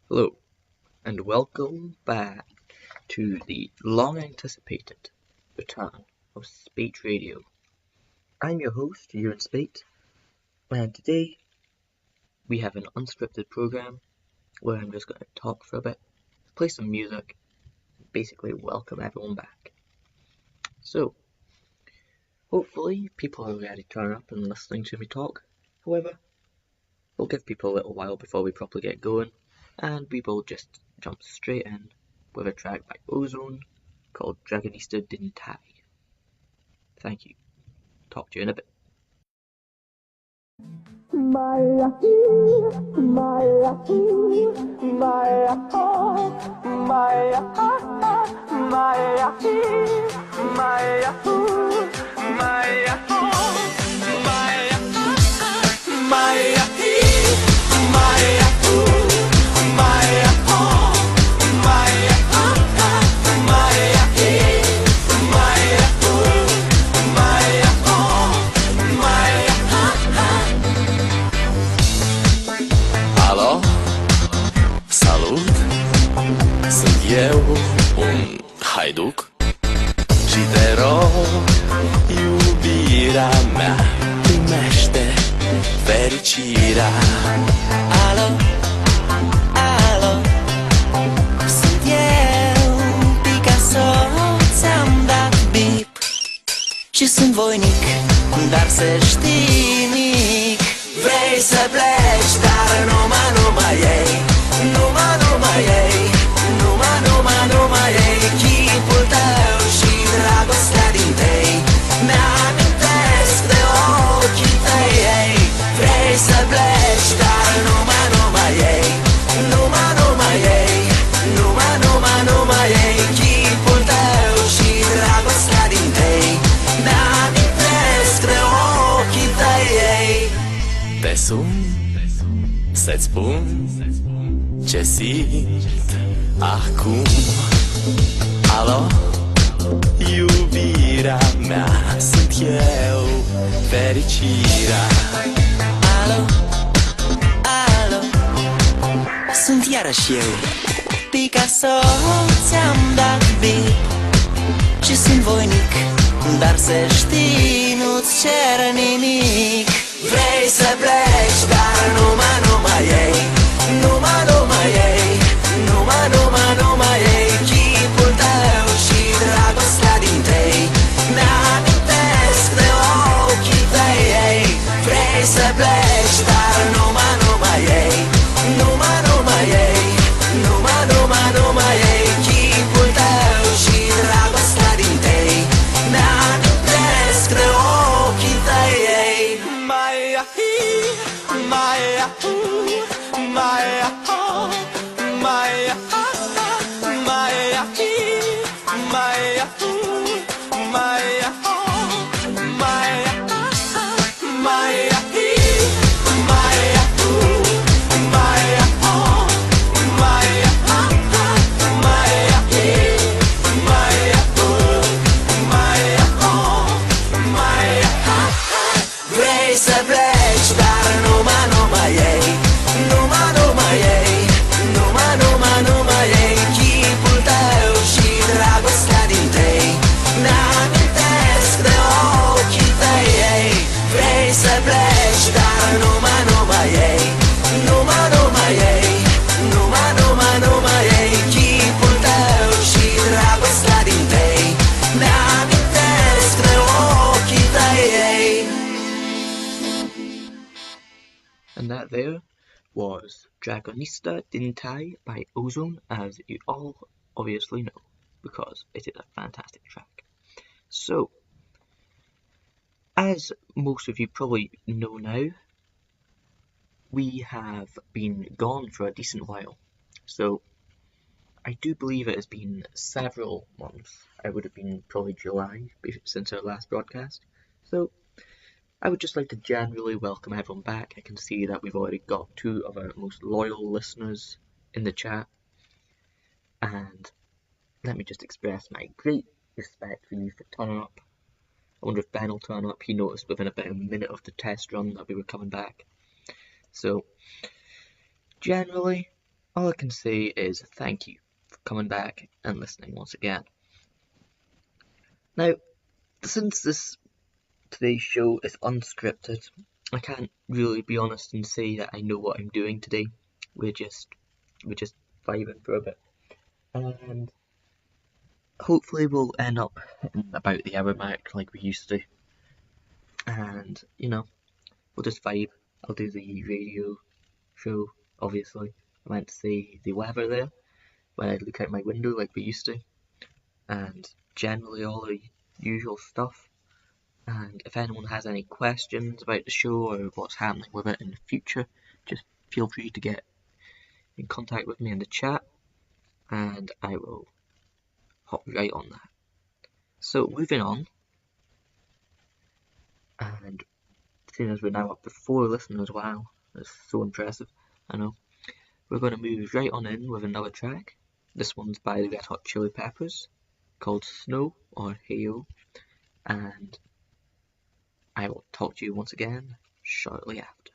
Hello, and welcome back to the long-anticipated return of Speight Radio. I'm your host, Ewan Speight, and today we have an unscripted program where I'm just going to talk for a bit, play some music, basically welcome everyone back. So, hopefully people are ready to turn up and listening to me talk. However, we'll give people a little while before we properly get going, and we will just jump straight in with a track by Ozone called Dragonista Didn't Tie. Thank you. Talk to you in a bit. Alo, salut, sunt eu, un haiduc și te rog, iubirea mea, primește fericirea. Alo, alo, sunt eu, Picasso, ți-am dat bip și sunt voinic, dar să știi mic. Vrei să pleci, dar numai ei, numai ei, numai ei, chipul tău și dragostea din tei, mi-amintesc de ochii tăi, ei. Vrei să pleci, dar numai ei, numai ei, numai ei, chipul tău și dragostea din tei, mi-amintesc de ochii tăi, ei. Te sun să-ți spun ce simt acum. Alo, iubirea mea, sunt eu, fericirea. Alo, alo, sunt iarăși eu, Picasso, ți-am dat bip și sunt voinic, dar să știi, nu-ți cer nimic. Vrei să pleci, dar numai ei, numai ei, numai ei, chipul tău și dragostea din tei, mi-amintesc de ochii tăi, ei. Vrei să pleci, dar numai ei, numai ei, numai ei, chipul tău și dragostea din tei, mi-amintesc de ochii tăi, ei. Vrei să pleci, dar numai ei, numai ei, numai ei, chipul tău și dragostea din tei, mi-amintesc de ochii tăi, ei. Vrei să pleci, dar numai ei, numai ei, numai ei, chipul tău și dragostea din tei, mi-amintesc de ochii tăi, ei. And that there was Dragonista Didn't Tie by Ozone, as you all obviously know, because it is a fantastic track. So, as most of you probably know now, we have been gone for a decent while. So, I do believe it has been several months. It would have been probably July since our last broadcast. So, I would just like to generally welcome everyone back. I can see that we've already got two of our most loyal listeners in the chat. And let me just express my great respect for you for turning up. I wonder if Ben will turn up. He noticed within about a minute of the test run that we were coming back. So, generally, all I can say is thank you for coming back and listening once again. Now, since today's show is unscripted, I can't really be honest and say that I know what I'm doing today. We're just vibing for a bit, and hopefully we'll end up hitting about the hour mark like we used to, and we'll just vibe. I'll do the radio show, obviously. I meant to say the weather there when I look out my window like we used to, and generally all the usual stuff. And if anyone has any questions about the show or what's happening with it in the future, just feel free to get in contact with me in the chat, and I will hop right on that. So moving on, and seeing as we're now up to 4 listeners, wow, that's so impressive, I know. We're going to move right on in with another track. This one's by the Red Hot Chili Peppers, called Snow or Hey-O, and I will talk to you once again shortly after.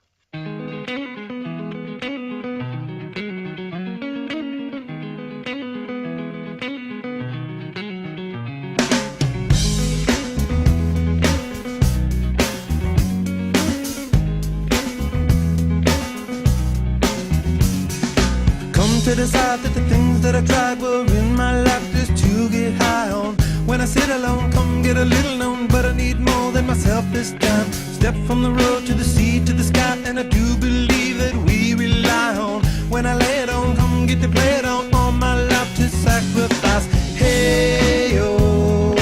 To decide that the things that I tried were in my life just to get high on. When I sit alone, come get a little known, but I need more than myself this time. Step from the road to the sea to the sky, and I do believe that we rely on. When I lay it on, come get to play it on, all my life to sacrifice. Hey, oh,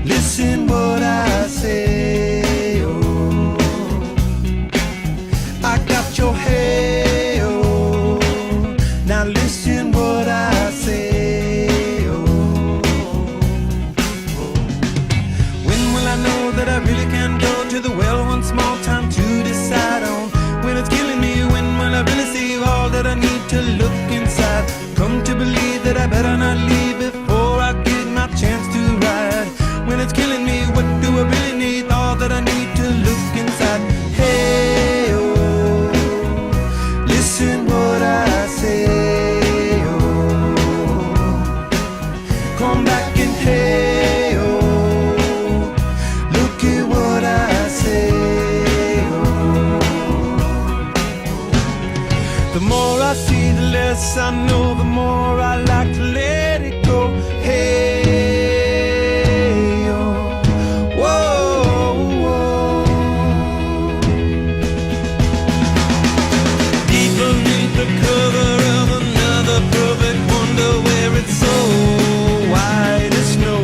listen what I say, oh, I got your head. Now listen what I say, oh, oh. When will I know that I really can go to the well one small time to decide on? When it's killing me, when will I really see all that I need to look inside? Come to believe that I better not leave before I get my chance to ride. When it's killing me, what do I really need? All that I need to look inside. Hey, oh, listen what I say. Come back and hey, oh, look at what I say, oh. The more I see, the less I know, the more I like to let it go. Hey, oh, whoa, whoa. Deep beneath the cover of another perfect wonder where it's so white as snow,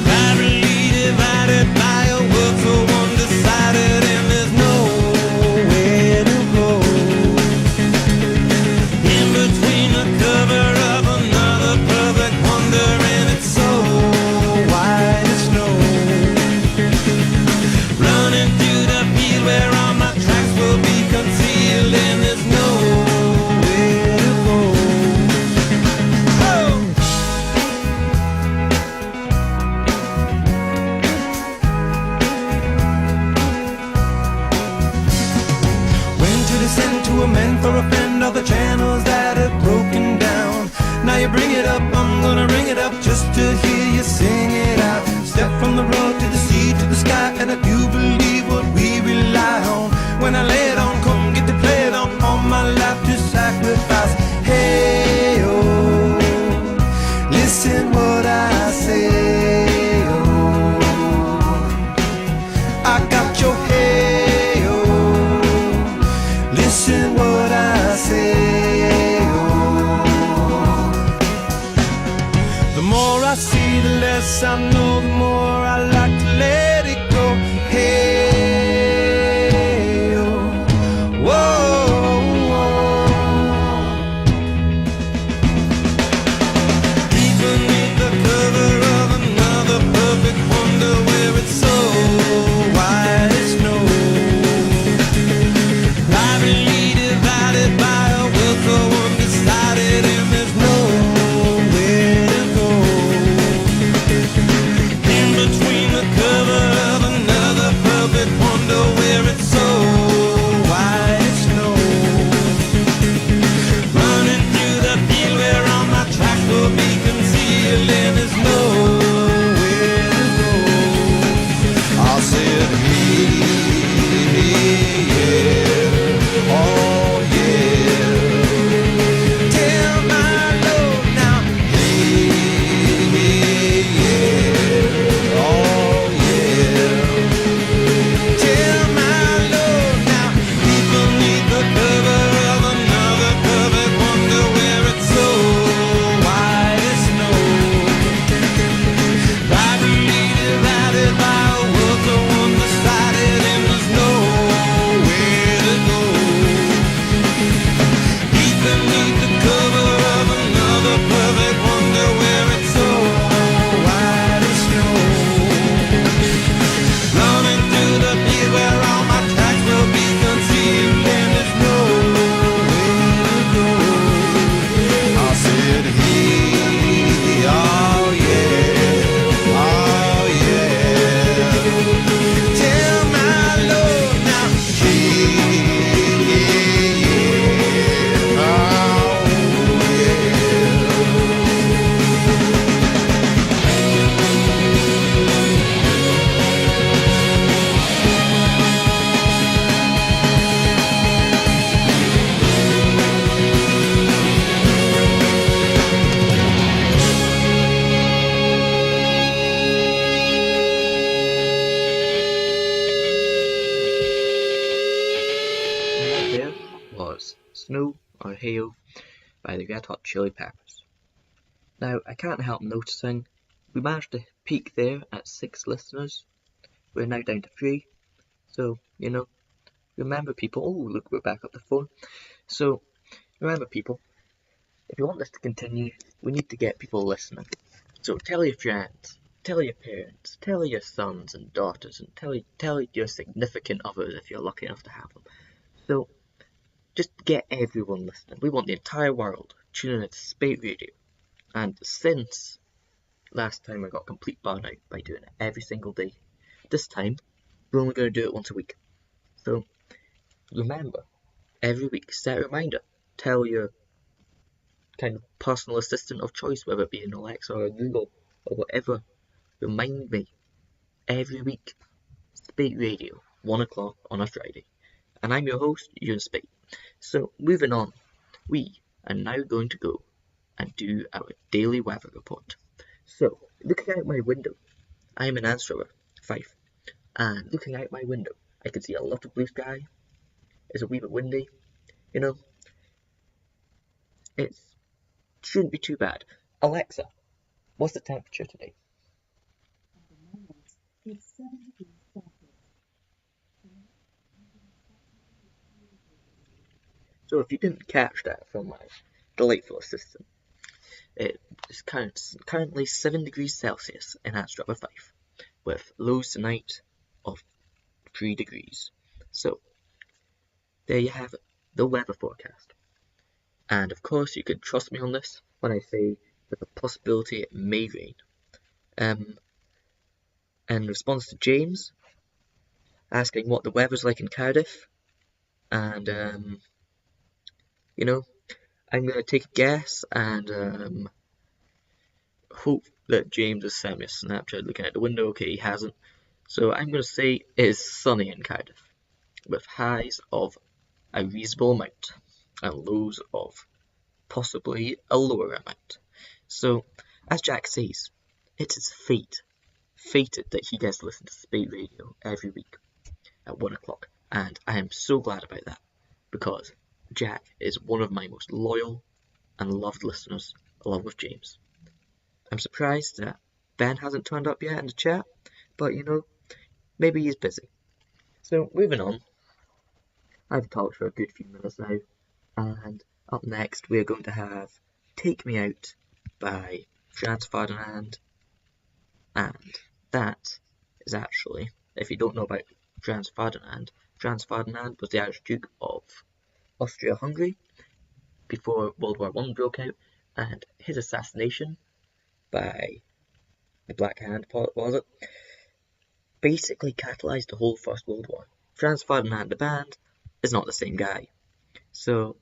privately divided by a world so undecided, and there's nowhere to go. In between the cover of another perfect wonder, and it's so white as snow. Running through the field where all my tracks will be concealed, and there's nowhere to go. Send to a man for a friend, all the channels that have broken down. Now you bring it up, I'm gonna ring it up just to hear you sing it out. Step from the road to the sea to the sky, and I do believe what we rely on. When I lay it on, come get to play it on, all my life to sacrifice. Hey, oh, listen what I say, oh, I got your head. Listen what I say, oh. The more I see, the less I know, the more I like to let it go. Hey, oh, whoa, whoa. Deep beneath the cover of another perfect wonder where it's so white as snow, privately divided by a will so undecided, and there's nowhere to go. In by the Red Hot Chili Peppers. Now, I can't help noticing we managed to peak there at 6 listeners. We're now down to 3. So, remember people, oh look, we're back up the phone. So, remember people, if you want this to continue, we need to get people listening. So tell your friends, tell your parents, tell your sons and daughters, and tell your significant others if you're lucky enough to have them. So, just get everyone listening. We want the entire world tuning into Speight Radio. And since last time I got complete burnout by doing it every single day, this time we're only going to do it once a week. So remember, every week set a reminder. Tell your kind of personal assistant of choice, whether it be an Alexa or a Google or whatever. Remind me every week. Speight Radio, 1 o'clock on a Friday. And I'm your host, Ewan Speight. So moving on, we are now going to go and do our daily weather report. So, looking out my window, I am in Anstruther, Fife, and looking out my window, I can see a lot of blue sky. It's a wee bit windy, it shouldn't be too bad. Alexa, what's the temperature today? At the moment, it's 7 degrees Celsius. So if you didn't catch that from my delightful assistant, it is currently 7 degrees Celsius in Anstruther, Fife, with lows tonight of 3 degrees. So, there you have it, the weather forecast. And of course, you can trust me on this when I say there's a possibility it may rain. In response to James asking what the weather's like in Cardiff, and I'm going to take a guess and hope that James has sent me a Snapchat looking out the window. Okay, he hasn't. So I'm going to say it is sunny in Cardiff, with highs of a reasonable amount and lows of possibly a lower amount. So, as Jack says, it is fated that he gets to listen to Speight Radio every week at 1 o'clock. And I am so glad about that, because Jack is one of my most loyal and loved listeners, along with James. I'm surprised that Ben hasn't turned up yet in the chat, but maybe he's busy. So, moving on. I've talked for a good few minutes now, and up next we're going to have Take Me Out by Frans Ferdinand, and that is actually, if you don't know about Frans Ferdinand was the Archduke of Austria-Hungary before World War I broke out, and his assassination by the Black Hand, was it, basically catalysed the whole First World War. Frans Ferdinand, the band, is not the same guy. So,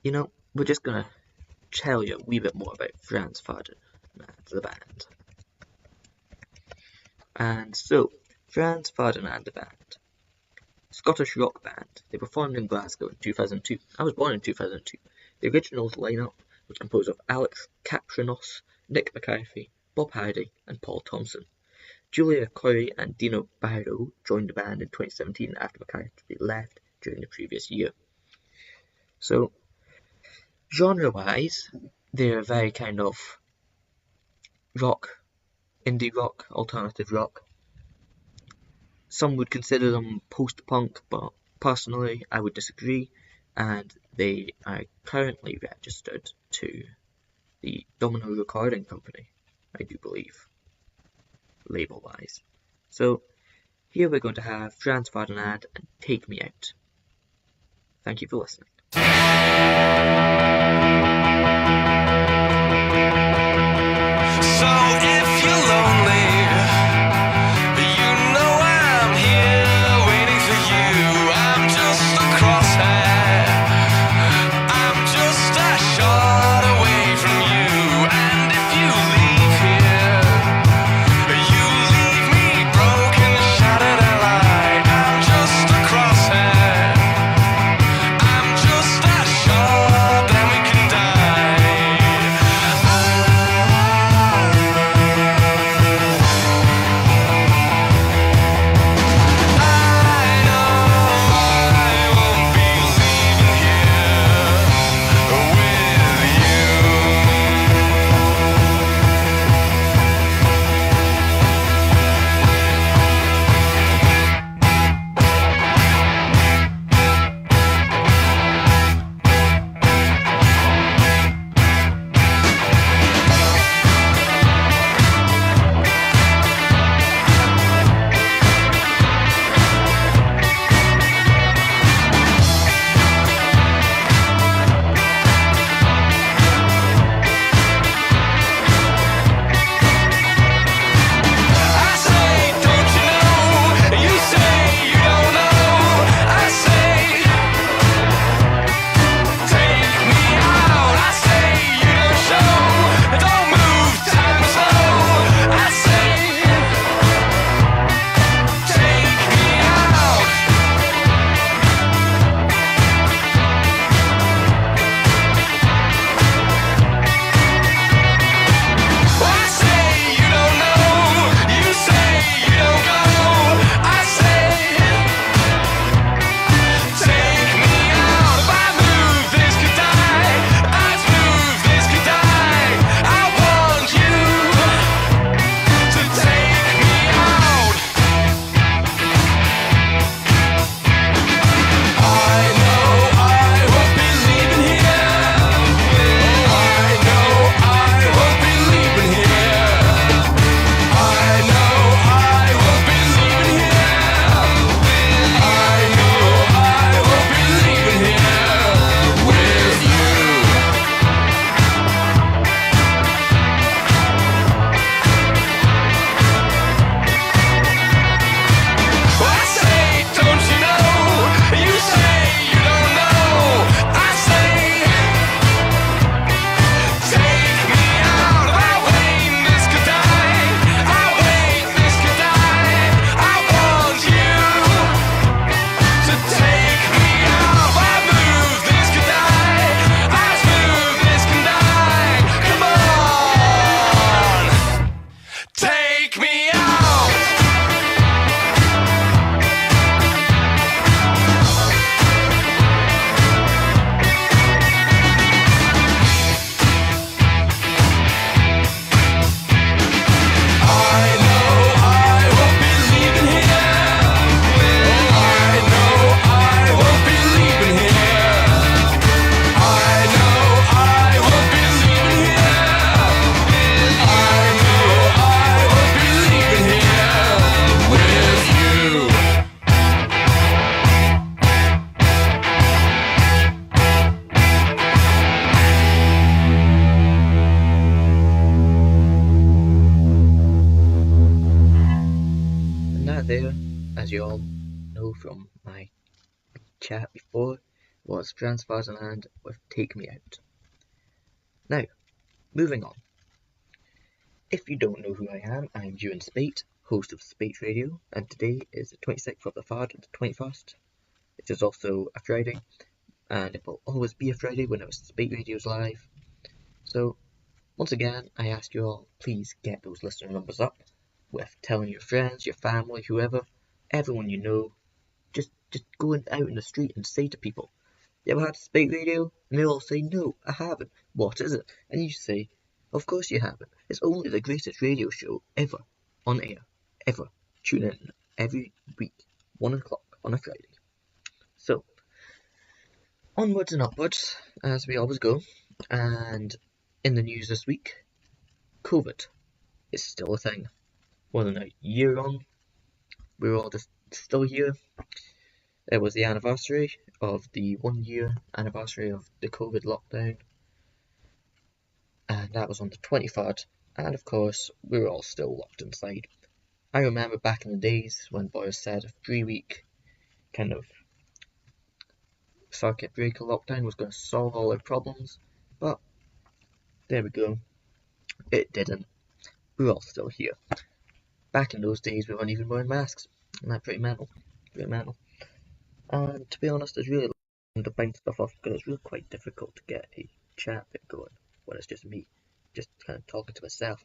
we're just going to tell you a wee bit more about Frans Ferdinand, the band. And so, Frans Ferdinand, the band. Scottish rock band. They were formed in Glasgow in 2002. I was born in 2002. The original lineup was composed of Alex Kapranos, Nick McCarthy, Bob Hardy, and Paul Thompson. Julia Corey and Dino Barrow joined the band in 2017 after McCarthy left during the previous year. So, genre-wise, they're very kind of rock, indie rock, alternative rock. Some would consider them post-punk, but personally I would disagree, and they are currently registered to the Domino Recording Company, I do believe, label-wise. So, here we're going to have Frans Ferdinand and Take Me Out. Thank you for listening. So if you're lonely, you know I'm here waiting for you. I'm just a crosshair, I'm just a shot away from you. And if you leave here, you leave me broken, shattered and light. I'm just a crosshair, I'm just a as you all know from my chat before, was Franz Ferdinand with Take Me Out. Now, moving on. If you don't know who I am, I'm Ewan Speight, host of Speight Radio, and today is the 26th of the 3rd, the 21st, which is also a Friday, and it will always be a Friday whenever Speight Radio's live. So, once again, I ask you all, please get those listener numbers up, with telling your friends, your family, whoever, everyone you know, just go out in the street and say to people, you ever had Speight Radio? And they all say, no, I haven't. What is it? And you say, of course you haven't. It's only the greatest radio show ever, on air, ever. Tune in every week, 1 o'clock on a Friday. So, onwards and upwards, as we always go, and in the news this week, COVID is still a thing. More than a year on, we're all just still here. It was the anniversary of the 1 year anniversary of the COVID lockdown, and that was on the 23rd, and of course we were all still locked inside. I remember back in the days when Boris said a 3-week kind of circuit breaker lockdown was going to solve all our problems, but there we go, it didn't. We're all still here. Back in those days, we weren't even wearing masks, and that's pretty mental. And to be honest, it's really to bounce stuff off because it's really quite difficult to get a chat bit going when it's just me, just kind of talking to myself,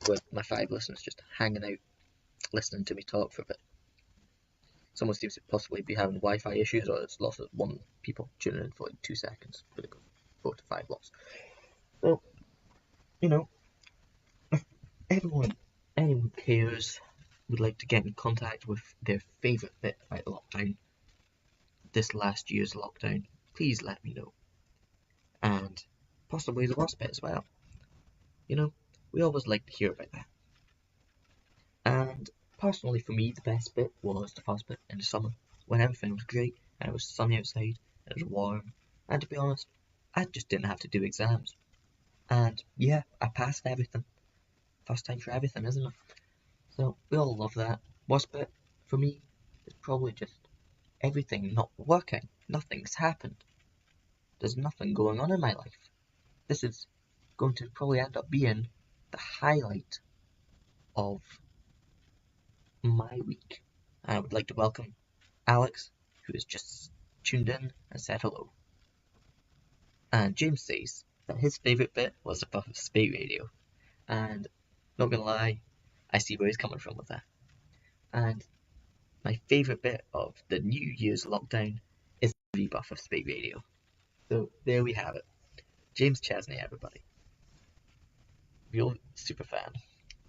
with my 5 listeners just hanging out, listening to me talk for a bit. Someone seems to possibly be having Wi-Fi issues, or it's lost 1 people tuning in for like 2 seconds, but it goes 4 to 5 lots. So, you know, if anyone cares, would like to get in contact with their favourite bit about lockdown, this last year's lockdown, please let me know. And possibly the worst bit as well. You know, we always like to hear about that. And personally for me, the best bit was the first bit in the summer, when everything was great, and it was sunny outside, and it was warm, and to be honest, I just didn't have to do exams. And yeah, I passed everything. First time for everything, isn't it? So, we all love that. Worst bit, for me, is probably just everything not working. Nothing's happened. There's nothing going on in my life. This is going to probably end up being the highlight of my week. I would like to welcome Alex, who has just tuned in and said hello. And James says that his favourite bit was the buff of Speight Radio. And, not gonna lie, I see where he's coming from with that. And my favourite bit of the New Year's lockdown is the rebuff of Speight Radio. So there we have it. James Chesney, everybody. Real super fan.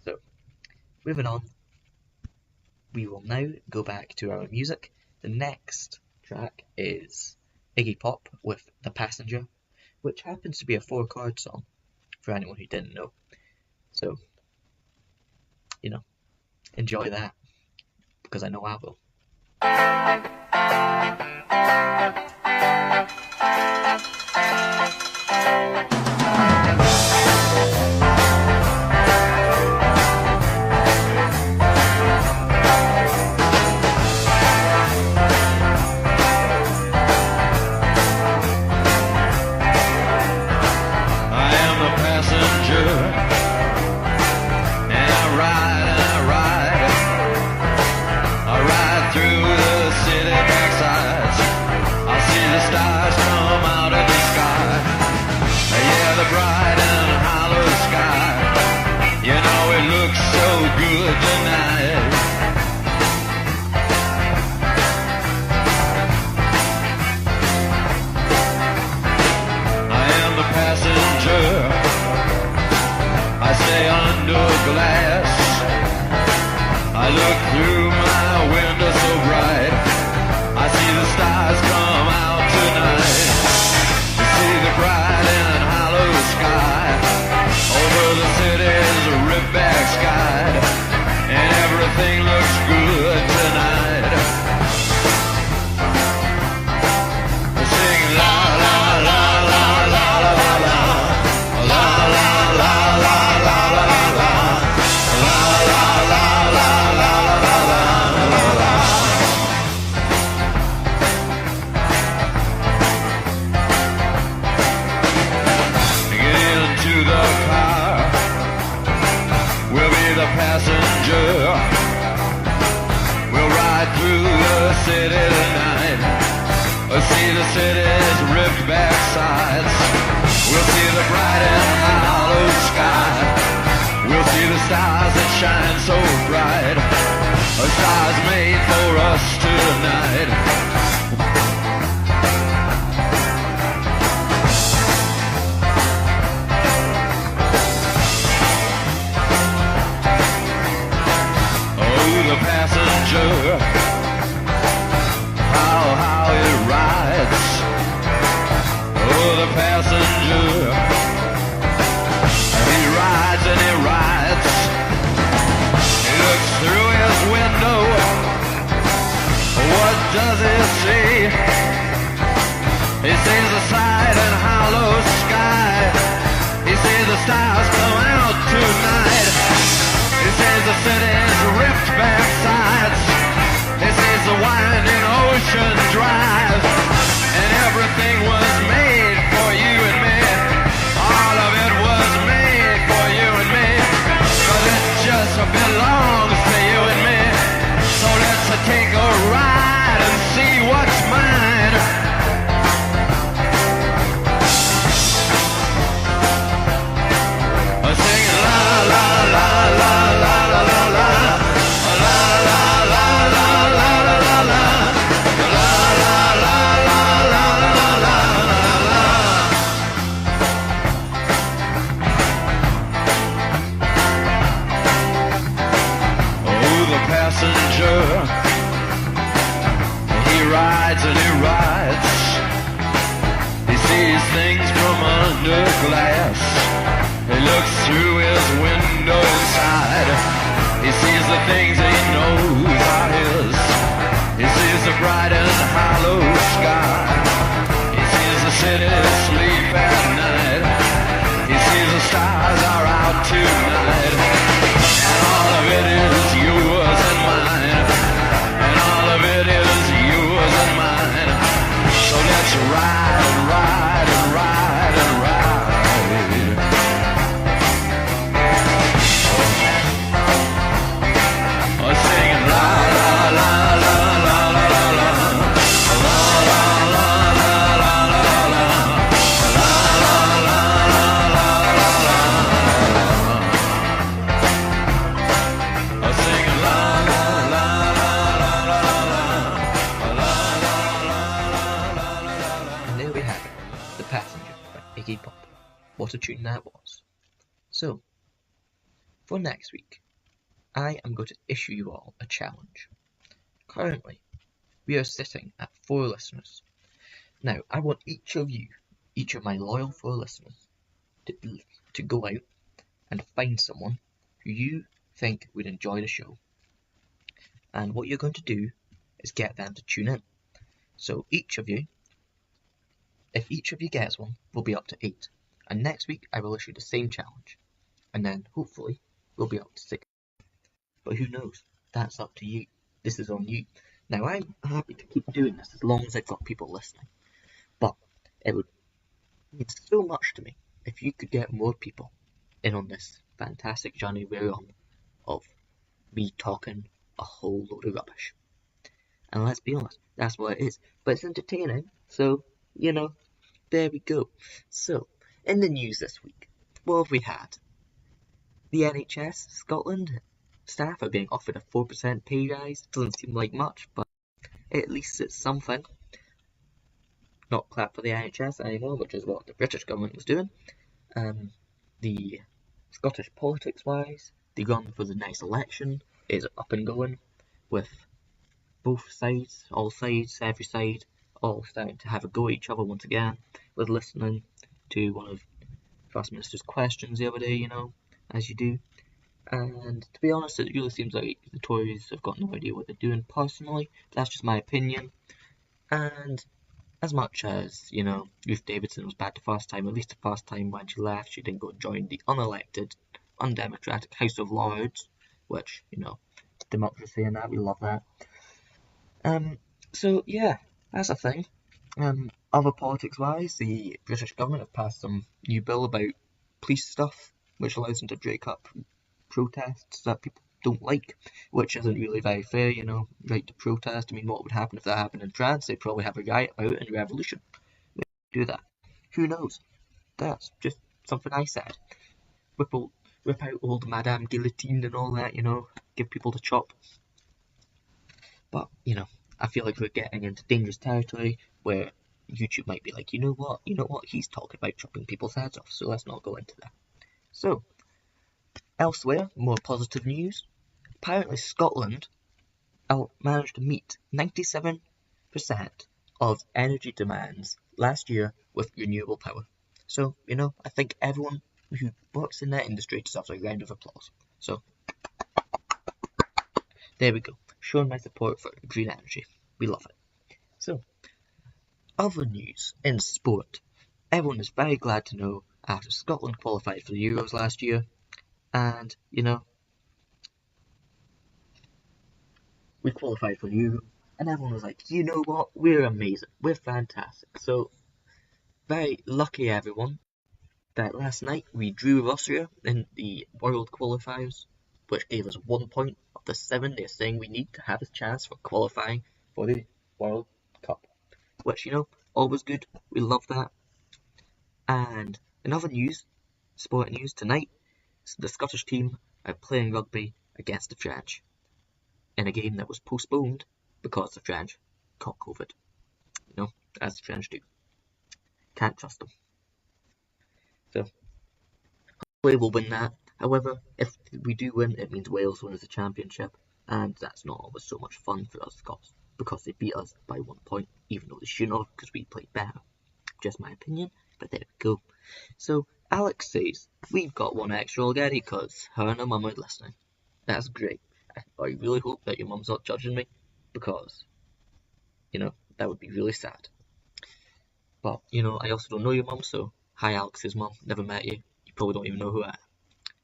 So, moving on. We will now go back to our music. The next track is Iggy Pop with The Passenger, which happens to be a 4-chord song, for anyone who didn't know. So, you know, enjoy that, because I know I will. I ride through the city backsides. I city tonight. We'll see the city's ripped back sides. We'll see the bright and hollow sky. We'll see the stars that shine so bright. Stars made for us tonight. The passenger, how it rides. Oh, the passenger, he rides and he rides. He looks through his window. What does he see? He sees the side and hollow sky. He sees the stars come out tonight. He sees the city's ripped back sides. He sees the winding ocean drive. And everything was made for you and me. All of it was made for you and me. But it just belongs to you and me. So let's take a ride and see what's mine. Singing la la la la la la la la la la la la la la la passenger, he rides and he rides. He sees things from under glass. He looks through his window inside. He sees the things he knows are his. He sees the bright and hollow sky. He sees the city sleep at night. He sees the stars are out tonight. And all of it is yours and mine. And all of it is yours and mine. So let's ride and ride and ride and ride. Singing la la la la la la la la la la la la la And there we have it, The Passenger by Iggy Pop. What a tune that was. So, for next week, I am going to issue you all a challenge. Currently, we are sitting at 4 listeners. Now, I want each of you, each of my loyal 4 listeners, to go out and find someone who you think would enjoy the show. And what you're going to do is get them to tune in. So each of you, if each of you gets one, we'll be up to 8. And next week, I will issue the same challenge. And then, hopefully, we'll be up to 6. But who knows? That's up to you. This is on you. Now, I'm happy to keep doing this as long as I've got people listening. But it would mean so much to me if you could get more people in on this fantastic journey we're on of me talking a whole load of rubbish. And let's be honest, that's what it is. But it's entertaining, so, you know, there we go. So, in the news this week, what have we had? The NHS Scotland staff are being offered a 4% pay rise. Doesn't seem like much, but at least it's something. Not clap for the NHS anymore, which is what the British government was doing. The Scottish politics-wise, the run for the next election is up and going, with both sides, all sides, every side, all starting to have a go at each other once again, with listening to one of First Minister's questions the other day, you know, as you do. And to be honest, it really seems like the Tories have got no idea what they're doing personally. That's just my opinion. And as much as, you know, Ruth Davidson was bad the first time, at least the first time when she left, she didn't go and join the unelected, undemocratic House of Lords, which, you know, democracy and that, we love that. So, yeah, that's a thing. Other politics-wise, the British government have passed some new bill about police stuff, which allows them to break up protests that people don't like, which isn't really very fair, right to protest. I mean, what would happen if that happened in France? They'd probably have a riot out and revolution. We do that. Who knows? That's just something I said. Rip out old Madame Guillotine and all that, give people the chop. But, I feel like we're getting into dangerous territory where YouTube might be like, you know what, he's talking about chopping people's heads off, so let's not go into that. So, elsewhere, more positive news. Apparently Scotland managed to meet 97% of energy demands last year with renewable power. So, I think everyone who works in that industry deserves a round of applause. So, there we go. Showing my support for green energy. We love it. So, other news in sport. Everyone is very glad to know after Scotland qualified for the Euros last year, and, we qualified for the Euro, and everyone was like, you know what, we're amazing, we're fantastic. So, very lucky everyone that last night we drew Austria in the World Qualifiers, which gave us 1 point of the 7 they're saying we need to have a chance for qualifying for the World Cup. Which, always good, we love that. And in other news, sport news, tonight, the Scottish team are playing rugby against the French in a game that was postponed because the French caught COVID. As the French do. Can't trust them. So, hopefully we'll win that. However, if we do win, it means Wales wins the championship, and that's not always so much fun for us Scots, because they beat us by 1 point, even though they shouldn't have, because we played better. Just my opinion, but there we go. So, Alex says, we've got one extra already, because her and her mum are listening. That's great. I really hope that your mum's not judging me, because, that would be really sad. But, I also don't know your mum, so hi Alex's mum, never met you. You probably don't even know who I am.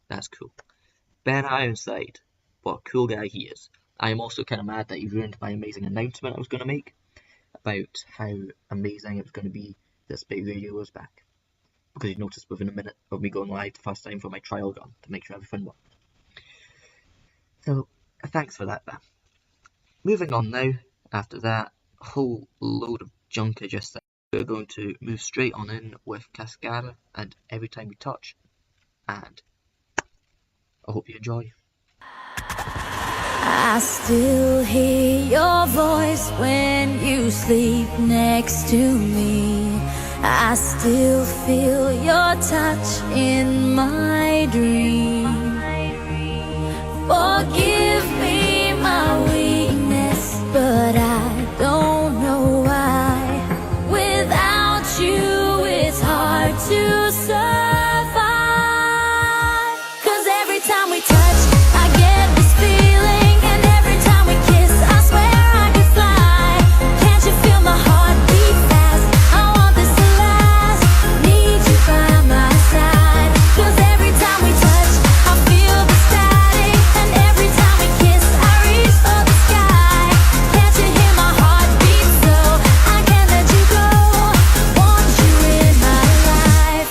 That's cool. Ben Ironside, what a cool guy he is. I am also kind of mad that he ruined my amazing announcement I was going to make about how amazing it was going to be that Speight Radio was back. Because he noticed within a minute of me going live the first time for my trial run to make sure everything worked. So, thanks for that, Ben. Moving on now, after that whole load of junk I just said, we're going to move straight on in with Cascada and Every Time We Touch, and I hope you enjoy. I still hear your voice when you sleep next to me. I still feel your touch in my dream. Forgive me my weakness, but I don't know why. Without you, it's hard to survive. 'Cause every time we touch, I get this feeling, and every time we kiss, I swear I could fly. Can't you feel my heart beat fast? I want this to last. Need you by my side. 'Cause every time we touch, I feel the static, and every time we kiss, I reach for the sky. Can't you hear my heart beat so? I can't let you go. Want you in my life.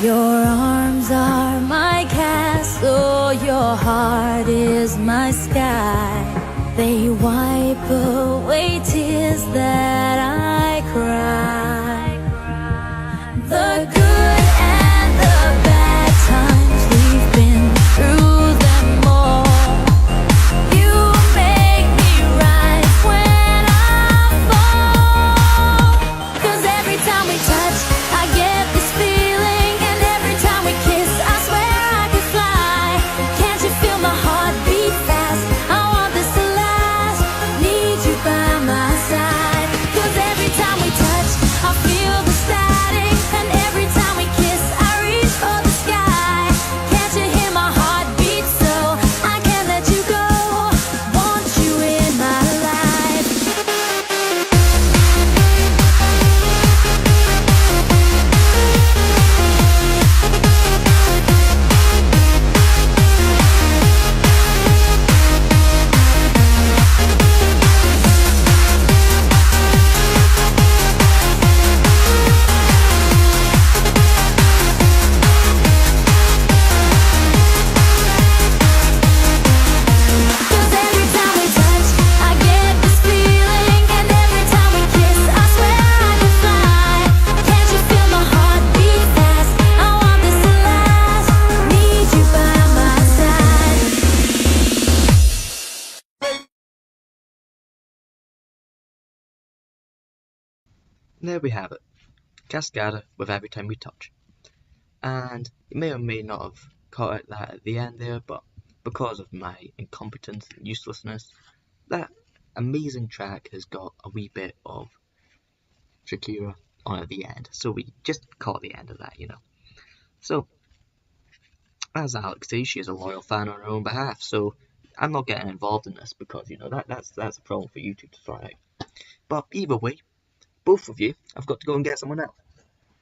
Your arms are my castle, your heart is my sky. They wipe away tears that I cry. The good and the bad times, we've been through them all. You make me rise when I fall. 'Cause every time we touch, I get this feeling, and every time we kiss, I swear I could fly. Can't you feel my heart beat fast? I want this to last. there we have it. Cascada with Every Time We Touch. And you may or may not have caught it that at the end there, but because of my incompetence and uselessness, that amazing track has got a wee bit of Shakira on at the end. So we just caught the end of that, you know. So, as Alex says, she is a loyal fan on her own behalf, so I'm not getting involved in this because, you know, that's a problem for you two to sort out. But either way, both of you have got to go and get someone else.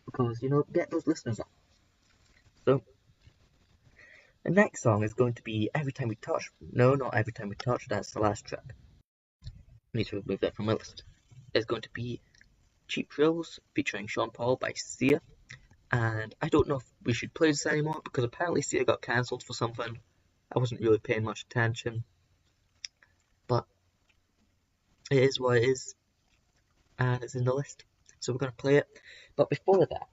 Because, you know, get those listeners up. So, the next song is going to be Every Time We Touch. No, not Every Time We Touch, that's the last track. I need to remove that from my list. It's going to be Cheap Thrills featuring Sean Paul by Sia. And I don't know if we should play this anymore because apparently Sia got cancelled for something. I wasn't really paying much attention. But it is what it is. And it's in the list. So we're going to play it. But before that,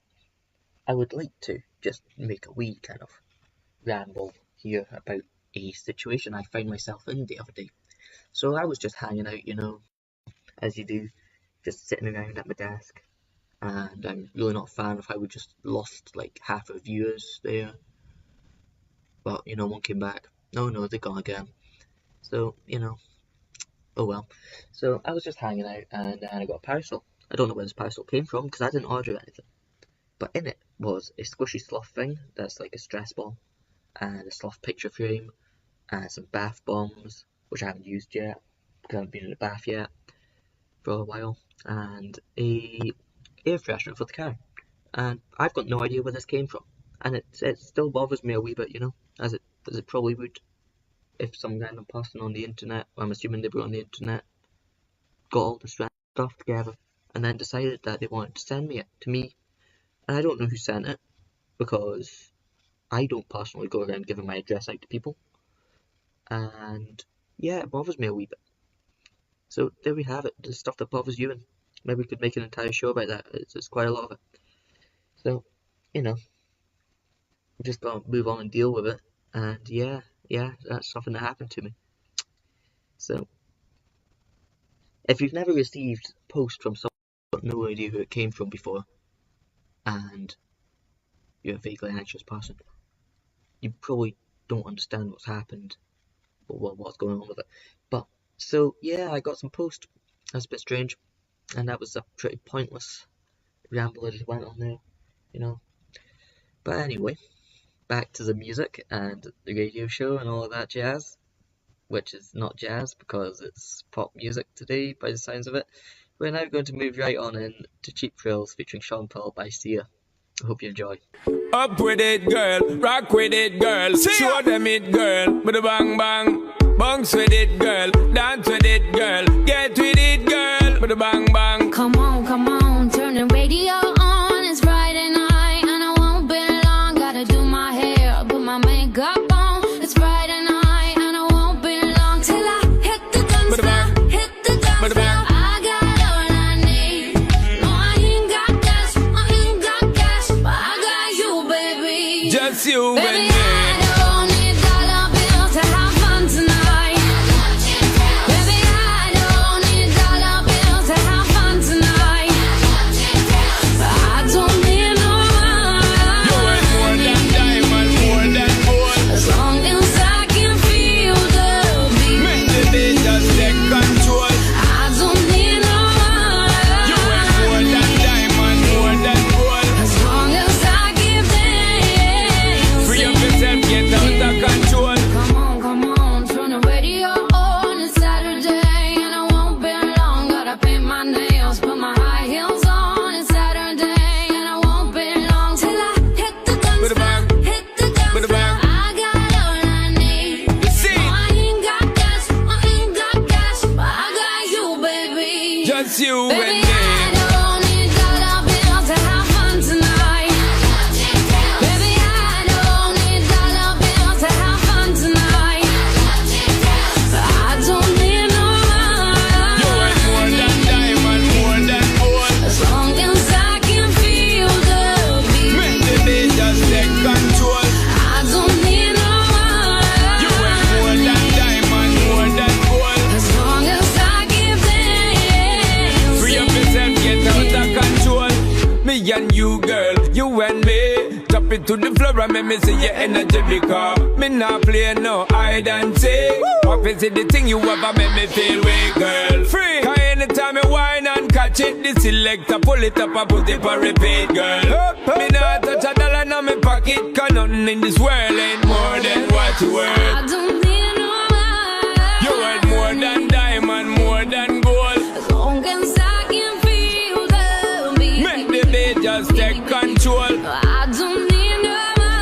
I would like to just make a wee kind of ramble here about a situation I found myself in the other day. So I was just hanging out, you know, as you do, just sitting around at my desk. And I'm really not a fan of how we just lost like half our viewers there. But, you know, one came back. No, they're gone again. So, you know, oh well. So I was just hanging out and I got a parcel. I don't know where this parcel came from because I didn't order anything. But in it was a squishy sloth thing that's like a stress ball, and a sloth picture frame, and some bath bombs, which I haven't used yet because I haven't been in the bath yet for a while, and a air freshener for the car. And I've got no idea where this came from, and it still bothers me a wee bit, you know, as it probably would if some random person on the internet, I'm assuming they were on the internet, got all this random stuff together and then decided that they wanted to send me it to me. And I don't know who sent it because I don't personally go around giving my address out to people. And yeah, it bothers me a wee bit. So there we have it, the stuff that bothers you, and maybe we could make an entire show about that. It's quite a lot of it. So, you know, I'm just gonna move on and deal with it. And yeah, that's something that happened to me. So, if you've never received a post from someone but no idea who it came from before, and you're a vaguely anxious person, you probably don't understand what's happened or what's going on with it. But so yeah, I got some post. That's a bit strange, and that was a pretty pointless ramble that just went on there, you know. But anyway, back to the music and the radio show and all of that jazz, which is not jazz because it's pop music today by the sounds of it. We're now going to move right on in to Cheap Thrills featuring Sean Paul by Sia. I hope you enjoy. Up with it, girl. Rock with it, girl. Show them it, girl. With a bang bang. Bounce with it, girl. Dance with it, girl. Get with it, girl. With a bang bang. Come on, turn the radio on. It's Friday night and I won't be long. Gotta do my hair, put my makeup on. It's Friday night and I won't be long till I hit the dance floor. Hit the dance floor. I got all I need. No, I ain't got cash, but I got you, baby. Just you Baby, and me. I don't need dollar bills to have fun tonight. Baby, I don't need dollar bills to have fun tonight. I don't need no You ain't more than diamond, more than gold. as long as I can feel the beat. Make the day just take control. I don't need no You ain't more than diamond, more than gold. as long as I give them. Free up yourself, get out of control. Come on, turn the radio on. It's Saturday and I won't be long. Gotta paint my nails, put my high heels on. It's Saturday and I won't be long till I hit the dance With a bang. floor. Hit the dance With a floor. bang. I got all I need. You see? No, I ain't got cash, but I got you, baby. Just you Baby, and me. I don't need dollar bills to have fun tonight. Baby, I don't need dollar bills to have fun tonight. I don't need no You ain't more than diamond, more than gold. as long as I can feel the beat. Make the day just take control. I don't need no You ain't more than diamond, more than gold. as long as I give them. Free up drop it to the floor and make me see your energy because me not play no hide and seek. What is it the thing you ever make me feel weak, girl? Free. Cause anytime me whine and catch it, the selector pull it up and put it for repeat, girl. Me not touch a dollar in my pocket, cause nothing in this world ain't more than what you worth. I don't need no more. You worth more than diamond, more than gold. As long as I can feel the beat, make the beat just take control. I don't need no more.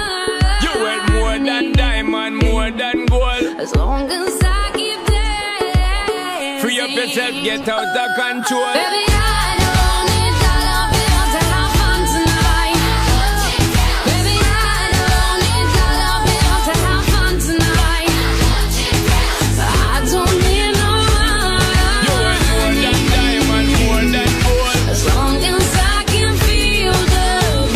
You worth more than diamond, more than gold. As long as I keep dancing. Free up yourself, get out of control. Baby, I don't need dollar bills to have fun tonight. Baby, I don't need dollar bills to have fun tonight. I don't need no more. You worth more than diamond, more than gold. As long as I can feel the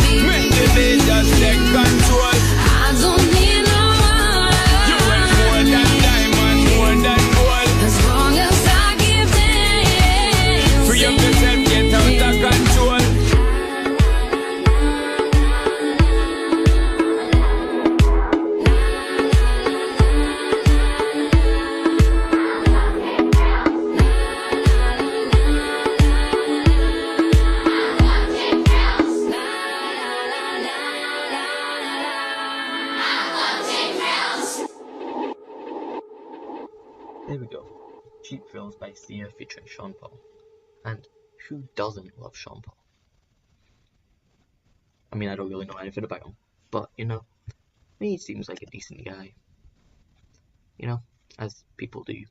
beat, make the beat just take control. I don't need no more. You worth more than diamond, more than gold. As long as I keep dancing. Free up yourself, get out of control. There we go. Cheap Thrills by Sia featuring Sean Paul. And who doesn't love Sean Paul? I mean, I don't really know anything about him, but you know, he seems like a decent guy. You know, as people do.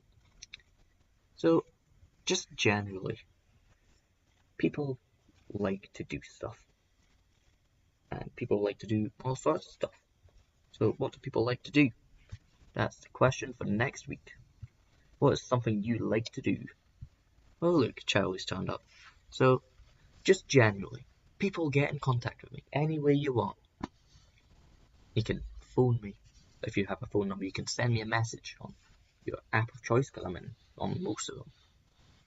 So, just generally, people like to do stuff. And people like to do all sorts of stuff. So, what do people like to do? That's the question for next week. What is something you like to do? Oh look, Charlie's turned up. So, just generally, people get in contact with me any way you want. You can phone me if you have a phone number. You can send me a message on your app of choice, because I'm in on most of them.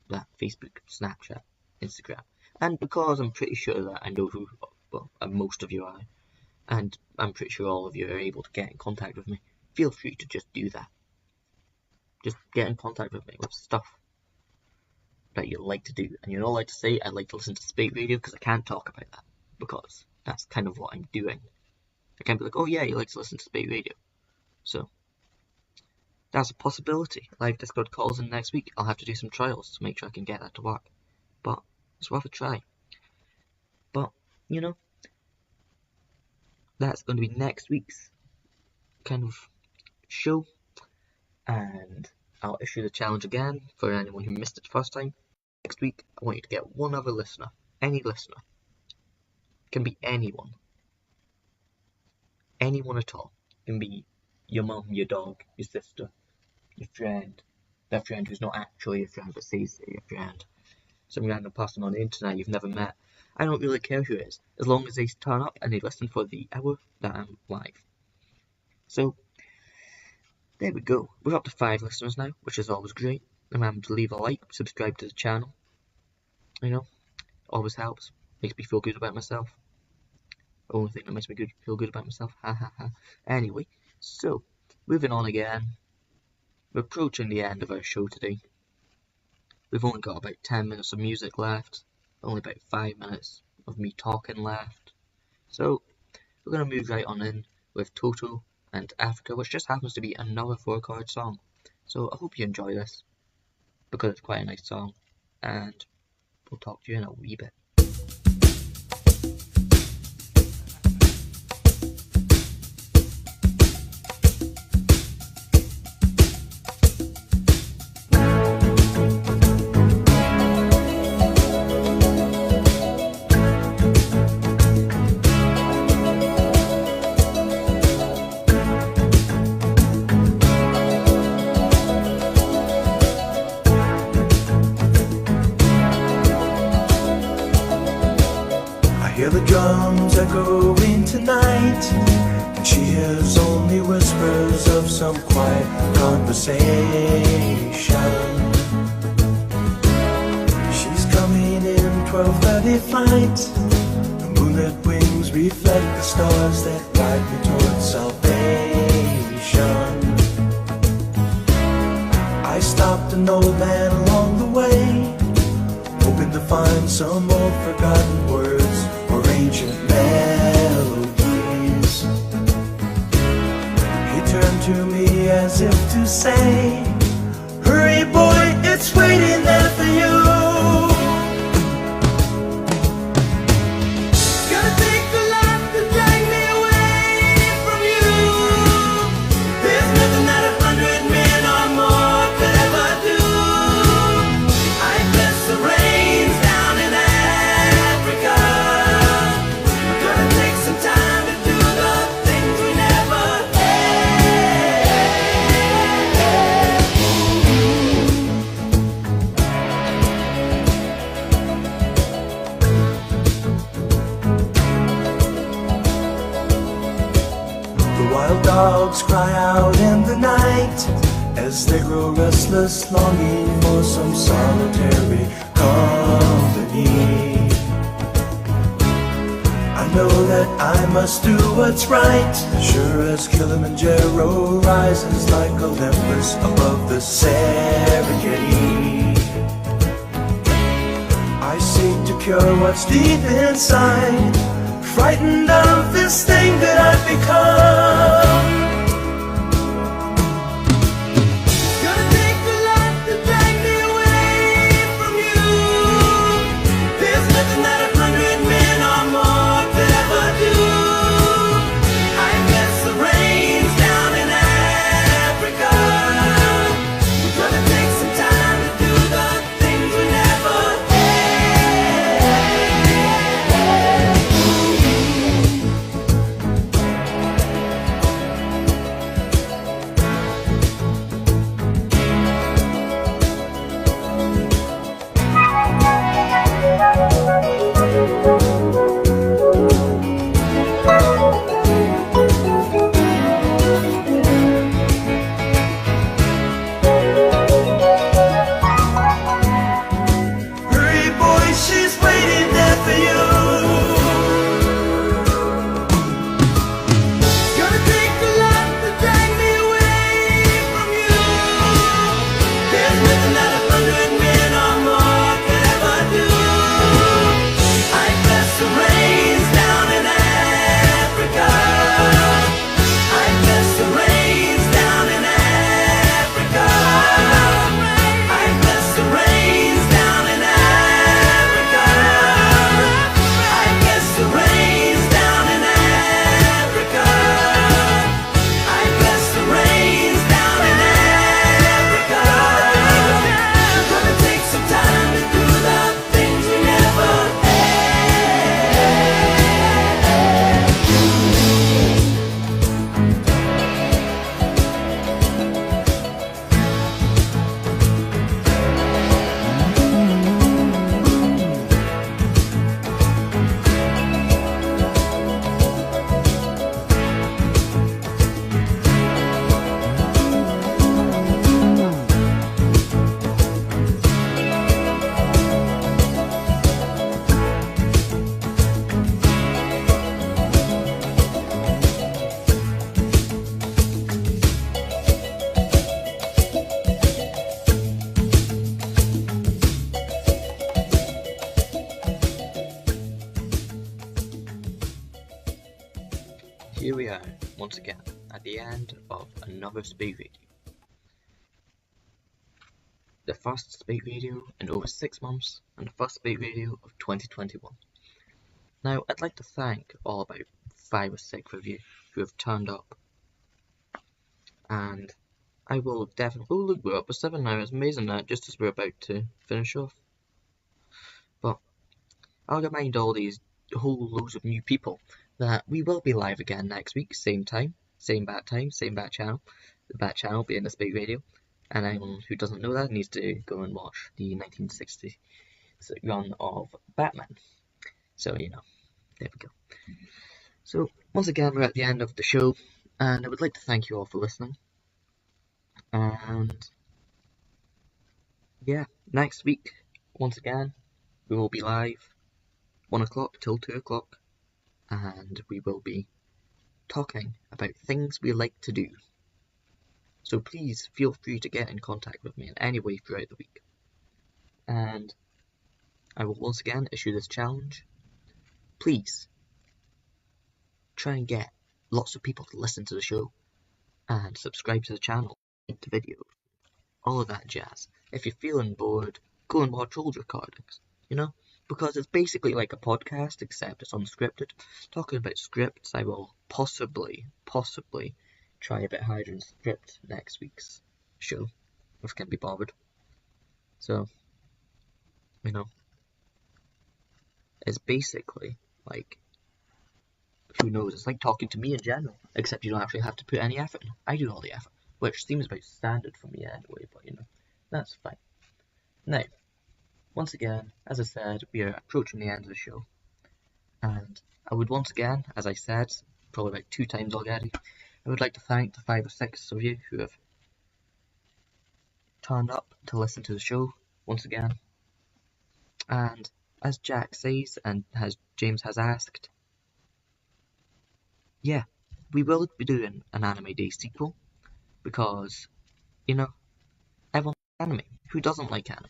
That Facebook, Snapchat, Instagram. And because I'm pretty sure that I know who, well, most of you are, and I'm pretty sure all of you are able to get in contact with me, feel free to just do that. Just get in contact with me with stuff that you like to do. And you're not allowed to say, I like to listen to Speight Radio, because I can't talk about that. Because that's kind of what I'm doing. I can't be like, oh yeah, you like to listen to Speight Radio. So, that's a possibility. Live Discord calls in next week. I'll have to do some trials to make sure I can get that to work. But, it's worth a try. But, you know, that's going to be next week's kind of show. And I'll issue the challenge again for anyone who missed it the first time. Next week, I want you to get one other listener. Any listener. It can be anyone. Anyone at all. It can be your mum, your dog, your sister, your friend. That friend who's not actually your friend but says they're your friend. Some random person on the internet you've never met. I don't really care who it is, as long as they turn up and they listen for the hour that I'm live. So, there we go. We're up to 5 listeners now, which is always great. Remember to leave a like, subscribe to the channel. You know, always helps. Makes me feel good about myself. The only thing that makes me feel good about myself. Ha ha ha. Anyway, so, moving on again. We're approaching the end of our show today. We've only got about 10 minutes of music left. Only about 5 minutes of me talking left. So, we're going to move right on in with Toto and Africa, which just happens to be another 4-chord song. So I hope you enjoy this, because it's quite a nice song, and we'll talk to you in a wee bit. Hear the drums echoing tonight, and she hears only whispers of some quiet conversation. She's coming in 12:30 flight, the moonlit wings reflect the stars that guide me towards salvation. I stopped an old man along the way, hoping to find some old forgotten words or ancient melodies. He turned to me as if to say, hurry boy, it's waiting there for you. Dogs cry out in the night as they grow restless, longing for some solitary company. I know that I must do what's right, sure as Kilimanjaro rises like Olympus above the Serengeti. I seek to cure what's deep inside, frightened of this thing that I've become. It's gonna take a lot to drag me away from you. There's nothing that 100 men or more could ever do. I guess the rain's down in Africa. We're gonna take some time to do the things we never Here we are, once again, at the end of another Speight Radio. The first Speight Radio in over 6 months, and the first Speight Radio of 2021. Now, I'd like to thank all about 5 or 6 of you who have turned up. And I will definitely... Oh, look, we're up to 7 now. It's amazing that, just as we're about to finish off. But I'll remind all these whole loads of new people that we will be live again next week, same time, same bat channel. The bat channel being the Speight Radio. And anyone who doesn't know that needs to go and watch the 1960s run of Batman. So, you know, there we go. So, once again, we're at the end of the show, and I would like to thank you all for listening. And, yeah, next week, once again, we will be live 1 o'clock till 2 o'clock. and we will be talking about things we like to do. So please feel free to get in contact with me in any way throughout the week. And I will once again issue this challenge. Please try and get lots of people to listen to the show and subscribe to the channel, like the videos, all of that jazz. If you're feeling bored, go and watch old recordings, because it's basically like a podcast except it's unscripted. Talking about scripts, I will possibly try a bit harder and script next week's show, if I can be bothered. So, it's basically like, who knows, it's like talking to me in general, except you don't actually have to put any effort in. I do all the effort, which seems about standard for me anyway, but that's fine. Now, once again, as I said, we are approaching the end of the show, and I would once again, as I said, probably about 2 times already, I would like to thank the 5 or 6 of you who have turned up to listen to the show once again. And as Jack says, and as James has asked, yeah, we will be doing an Anime Day sequel, because, everyone likes anime. Who doesn't like anime?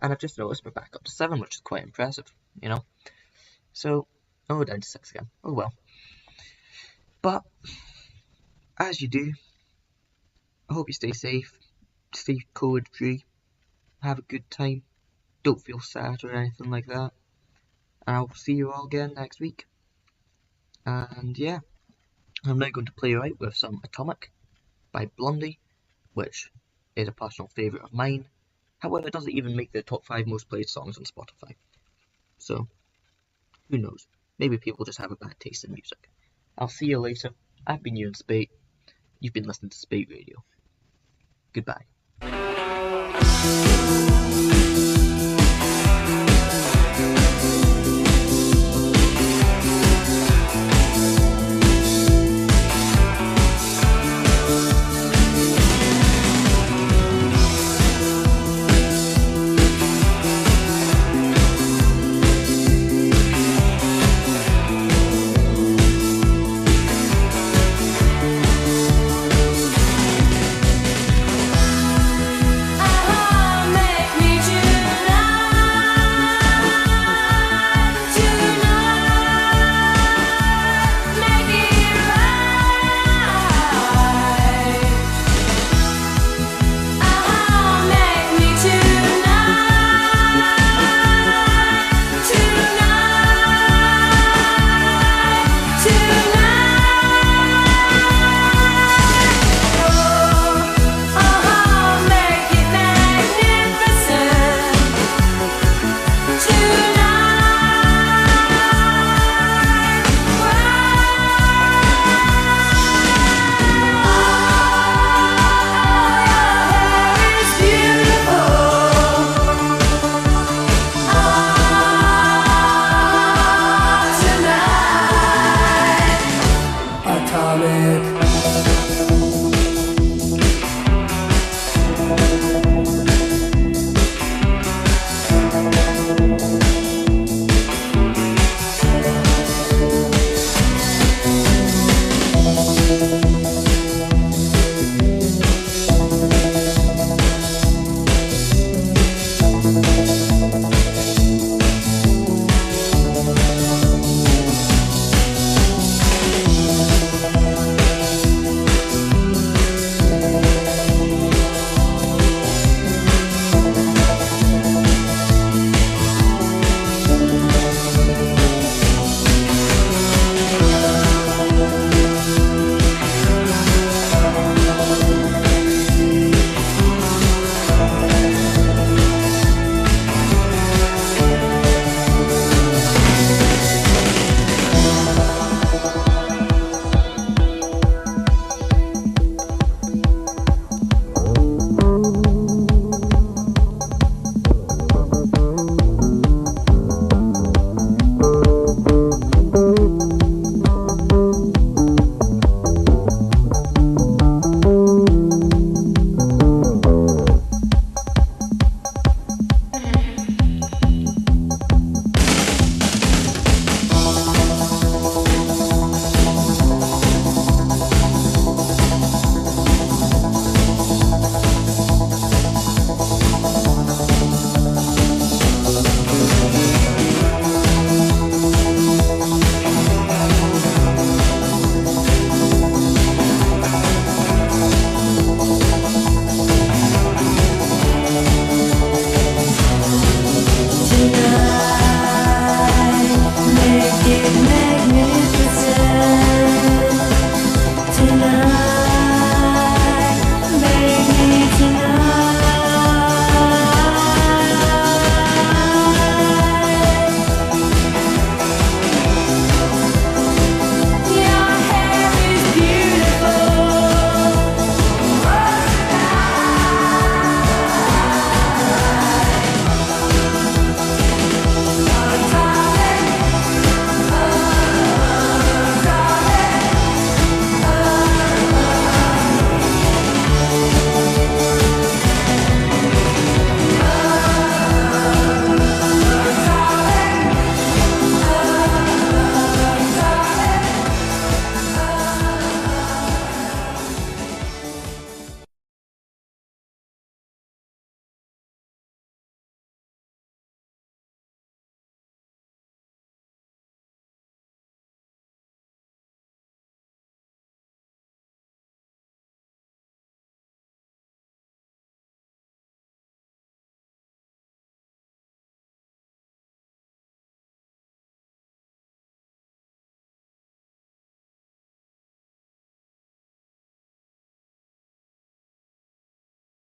And I've just noticed we're back up to 7, which is quite impressive, So, down to 6 again. Oh well. But, as you do, I hope you stay safe, stay COVID-free, have a good time, don't feel sad or anything like that. And I'll see you all again next week. And yeah, I'm now going to play you out with some Atomic by Blondie, which is a personal favourite of mine. However, it doesn't even make the top 5 most played songs on Spotify. So, who knows? Maybe people just have a bad taste in music. I'll see you later. I've been Ewan Speight. You've been listening to Speight Radio. Goodbye.